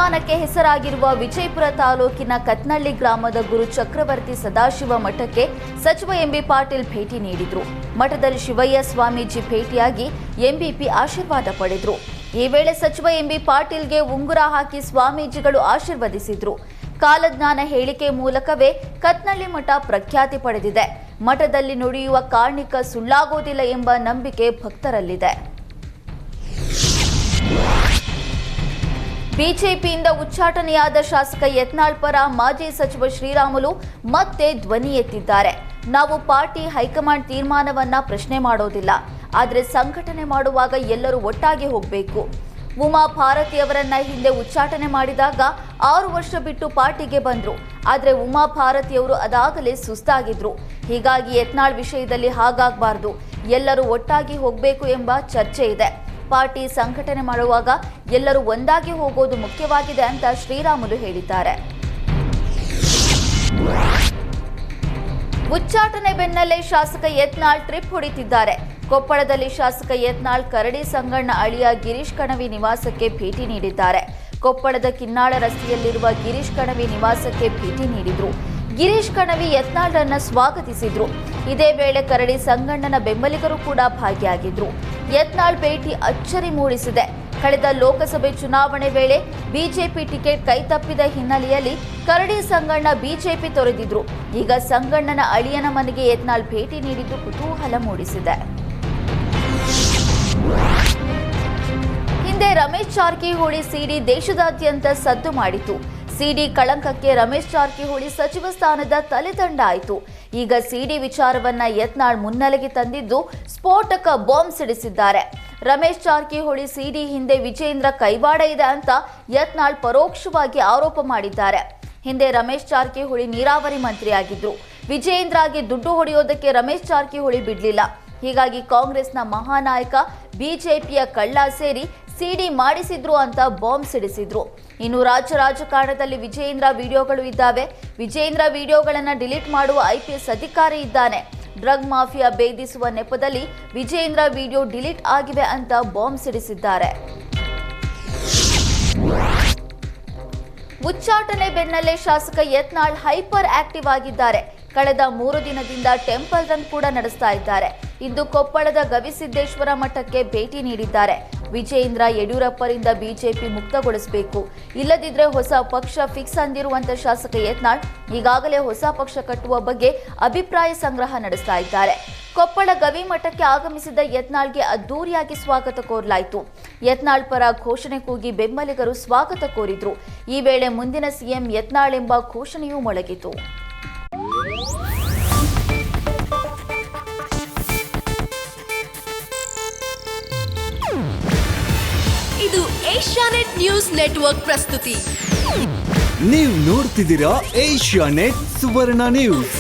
ವಿಜ್ಞಾನಕ್ಕೆ ಹೆಸರಾಗಿರುವ ವಿಜಯಪುರ ತಾಲೂಕಿನ ಕತ್ನಳ್ಳಿ ಗ್ರಾಮದ ಗುರು ಚಕ್ರವರ್ತಿ ಸದಾಶಿವ ಮಠಕ್ಕೆ ಸಚಿವ ಎಂಬಿ ಪಾಟೀಲ್ ಭೇಟಿ ನೀಡಿದ್ರು. ಮಠದಲ್ಲಿ ಶಿವಯ್ಯ ಸ್ವಾಮೀಜಿ ಭೇಟಿಯಾಗಿ ಎಂಬಿಪಿ ಆಶೀರ್ವಾದ ಪಡೆದ್ರು. ಈ ವೇಳೆ ಸಚಿವ ಎಂಬಿ ಪಾಟೀಲ್ಗೆ ಉಂಗುರ ಹಾಕಿ ಸ್ವಾಮೀಜಿಗಳು ಆಶೀರ್ವದಿಸಿದ್ರು. ಕಾಲಜ್ಞಾನ ಹೇಳಿಕೆ ಮೂಲಕವೇ ಕತ್ನಳ್ಳಿ ಮಠ ಪ್ರಖ್ಯಾತಿ ಪಡೆದಿದೆ. ಮಠದಲ್ಲಿ ನುಡಿಯುವ ಕಾರ್ಣಿಕ ಸುಳ್ಳಾಗೋದಿಲ್ಲ ಎಂಬ ನಂಬಿಕೆ ಭಕ್ತರಲ್ಲಿದೆ. ಬಿಜೆಪಿಯಿಂದ ಉಚ್ಚಾಟನೆಯಾದ ಶಾಸಕ ಯತ್ನಾಳ್ ಪರ ಮಾಜಿ ಸಚಿವ ಶ್ರೀರಾಮುಲು ಮತ್ತೆ ಧ್ವನಿ ಎತ್ತಿದ್ದಾರೆ. ನಾವು ಪಾರ್ಟಿ ಹೈಕಮಾಂಡ್ ತೀರ್ಮಾನವನ್ನ ಪ್ರಶ್ನೆ ಮಾಡೋದಿಲ್ಲ, ಆದರೆ ಸಂಘಟನೆ ಮಾಡುವಾಗ ಎಲ್ಲರೂ ಒಟ್ಟಾಗಿ ಹೋಗಬೇಕು. ಉಮಾ ಭಾರತಿಯವರನ್ನ ಹಿಂದೆ ಉಚ್ಚಾಟನೆ ಮಾಡಿದಾಗ 6 ವರ್ಷ ಬಿಟ್ಟು ಪಾರ್ಟಿಗೆ ಬಂದ್ರು. ಆದರೆ ಉಮಾ ಭಾರತಿಯವರು ಅದಾಗಲೇ ಸುಸ್ತಾಗಿದ್ರು. ಹೀಗಾಗಿ ಯತ್ನಾಳ್ ವಿಷಯದಲ್ಲಿ ಹಾಗಾಗಬಾರ್ದು, ಎಲ್ಲರೂ ಒಟ್ಟಾಗಿ ಹೋಗಬೇಕು ಎಂಬ ಚರ್ಚೆ ಇದೆ. ಪಾರ್ಟಿ ಸಂಘಟನೆ ಮಾಡುವಾಗ ಎಲ್ಲರೂ ಒಂದಾಗಿ ಹೋಗೋದು ಮುಖ್ಯವಾಗಿದೆ ಅಂತ ಶ್ರೀರಾಮುಲು ಹೇಳಿದ್ದಾರೆ. ಉಚ್ಚಾಟನೆ ಬೆನ್ನಲ್ಲೇ ಶಾಸಕ ಯತ್ನಾಳ್ ಟ್ರಿಪ್ ಹೊಡಿತಿದ್ದಾರೆ. ಕೊಪ್ಪಳದಲ್ಲಿ ಶಾಸಕ ಯತ್ನಾಳ್ ಕರಡಿ ಸಂಗಣ್ಣ ಅಳಿಯ ಗಿರೀಶ್ ಕಣವಿ ನಿವಾಸಕ್ಕೆ ಭೇಟಿ ನೀಡಿದ್ದಾರೆ. ಕೊಪ್ಪಳದ ಕಿನ್ನಾಳ ರಸ್ತೆಯಲ್ಲಿರುವ ಗಿರೀಶ್ ಕಣವಿ ನಿವಾಸಕ್ಕೆ ಭೇಟಿ ನೀಡಿದ್ರು. ಗಿರೀಶ್ ಕಣವಿ ಯತ್ನಾಳ್ರನ್ನ ಸ್ವಾಗತಿಸಿದ್ರು. ಇದೇ ವೇಳೆ ಕರಡಿ ಸಂಗಣ್ಣನ ಬೆಂಬಲಿಗರು ಕೂಡ ಭಾಗಿಯಾಗಿದ್ರು. ಯತ್ನಾಳ್ ಭೇಟಿ ಅಚ್ಚರಿ ಮೂಡಿಸಿದೆ. ಕಳೆದ ಲೋಕಸಭೆ ಚುನಾವಣೆ ವೇಳೆ ಬಿಜೆಪಿ ಟಿಕೆಟ್ ಕೈತಪ್ಪಿದ ಹಿನ್ನೆಲೆಯಲ್ಲಿ ಕರಡಿ ಸಂಗಣ್ಣ ಬಿಜೆಪಿ ತೊರೆದಿದ್ರು. ಈಗ ಸಂಗಣ್ಣನ ಅಳಿಯನ ಮನೆಗೆ ಯತ್ನಾಳ್ ಭೇಟಿ ನೀಡಿದ್ದು ಕುತೂಹಲ ಮೂಡಿಸಿದೆ. ಹಿಂದೆ ರಮೇಶ್ ಜಾರಕಿಹೊಳಿ ಸಿಡಿ ದೇಶದಾದ್ಯಂತ ಸದ್ದು ಮಾಡಿತು. ಸಿಡಿ ಕಳಂಕಕ್ಕೆ ರಮೇಶ್ ಜಾರಕಿಹೊಳಿ ಸಚಿವ ಸ್ಥಾನದ ತಲೆದಂಡ ಆಯಿತು. ಈಗ ಸಿಡಿ ವಿಚಾರವನ್ನ ಯತ್ನಾಳ್ ಮುನ್ನೆಲೆಗೆ ತಂದಿದ್ದು ಸ್ಫೋಟಕ ಬಾಂಬ್ ಸಿಡಿಸಿದ್ದಾರೆ. ರಮೇಶ್ ಜಾರಕಿಹೊಳಿ ಸಿಡಿ ಹಿಂದೆ ವಿಜೇಂದ್ರ ಕೈವಾಡ ಇದೆ ಅಂತ ಯತ್ನಾಳ್ ಪರೋಕ್ಷವಾಗಿ ಆರೋಪ ಮಾಡಿದ್ದಾರೆ. ಹಿಂದೆ ರಮೇಶ್ ಜಾರಕಿಹೊಳಿ ನೀರಾವರಿ ಮಂತ್ರಿಯಾಗಿದ್ರು. ವಿಜೇಂದ್ರಗೆ ದುಡ್ಡು ಹೊಡೆಯೋದಕ್ಕೆ ರಮೇಶ್ ಜಾರಕಿಹೊಳಿ ಬಿಡ್ಲಿಲ್ಲ. ಹೀಗಾಗಿ ಕಾಂಗ್ರೆಸ್ನ ಮಹಾನಾಯಕ ಬಿಜೆಪಿಯ ಕಳ್ಳ ಸೇರಿ ಸಿಡಿ ಮಾಡಿಸಿದ್ರು ಅಂತ ಬಾಂಬ್ ಸಿಡಿಸಿದ್ರು. ಇನ್ನು ರಾಜ್ಯ ರಾಜಕಾರಣದಲ್ಲಿ ವಿಜೇಂದ್ರ ವಿಡಿಯೋಗಳು ಇದ್ದಾವೆ. ವಿಜೇಂದ್ರ ವಿಡಿಯೋಗಳನ್ನು ಡಿಲೀಟ್ ಮಾಡುವ ಐಪಿಎಸ್ ಅಧಿಕಾರಿ ಇದ್ದಾನೆ. ಡ್ರಗ್ ಮಾಫಿಯಾ ಭೇದಿಸುವ ನೆಪದಲ್ಲಿ ವಿಜೇಂದ್ರ ವಿಡಿಯೋ ಡಿಲೀಟ್ ಆಗಿವೆ ಅಂತ ಬಾಂಬ್ ಸಿಡಿಸಿದ್ದಾರೆ. ಉಚ್ಚಾಟನೆ ಬೆನ್ನಲ್ಲೇ ಶಾಸಕ ಯತ್ನಾಳ್ ಹೈಪರ್ ಆಕ್ಟಿವ್ ಆಗಿದ್ದಾರೆ. ಕಳೆದ 3 ದಿನದಿಂದ ಟೆಂಪಲ್ ರನ್ ಕೂಡ ನಡೆಸ್ತಾ ಇದ್ದಾರೆ. ಇಂದು ಕೊಪ್ಪಳದ ಗವಿಸಿದ್ದೇಶ್ವರ ಮಠಕ್ಕೆ ಭೇಟಿ ನೀಡಿದ್ದಾರೆ. ವಿಜೇಂದ್ರ ಯಡಿಯೂರಪ್ಪರಿಂದ ಬಿಜೆಪಿ ಮುಕ್ತಗೊಳಿಸಬೇಕು, ಇಲ್ಲದಿದ್ರೆ ಹೊಸ ಪಕ್ಷ ಫಿಕ್ಸ್ ಅಂದಿರುವಂತ ಶಾಸಕ ಯತ್ನಾಳ್ ಈಗಾಗಲೇ ಹೊಸ ಪಕ್ಷ ಕಟ್ಟುವ ಬಗ್ಗೆ ಅಭಿಪ್ರಾಯ ಸಂಗ್ರಹ ನಡೆಸ್ತಾ ಇದ್ದಾರೆ. ಕೊಪ್ಪಳ ಗವಿ ಮಠಕ್ಕೆ ಆಗಮಿಸಿದ ಯತ್ನಾಳ್ಗೆ ಅದ್ದೂರಿಯಾಗಿ ಸ್ವಾಗತ ಕೋರಲಾಯಿತು. ಯತ್ನಾಳ್ ಪರ ಘೋಷಣೆ ಕೂಗಿ ಬೆಂಬಲಿಗರು ಸ್ವಾಗತ ಕೋರಿದ್ರು. ಈ ವೇಳೆ ಮುಂದಿನ ಸಿಎಂ ಯತ್ನಾಳ್ ಎಂಬ ಘೋಷಣೆಯೂ ಮೊಳಗಿತು. ಇದು ಏಷ್ಯಾನೆಟ್ ನ್ಯೂಸ್ ನೆಟ್ವರ್ಕ್ ಪ್ರಸ್ತುತಿ. ನೀವು ನೋಡ್ತಿದ್ದೀರಾ ಏಷ್ಯಾನೆಟ್ ಸುವರ್ಣ ನ್ಯೂಸ್.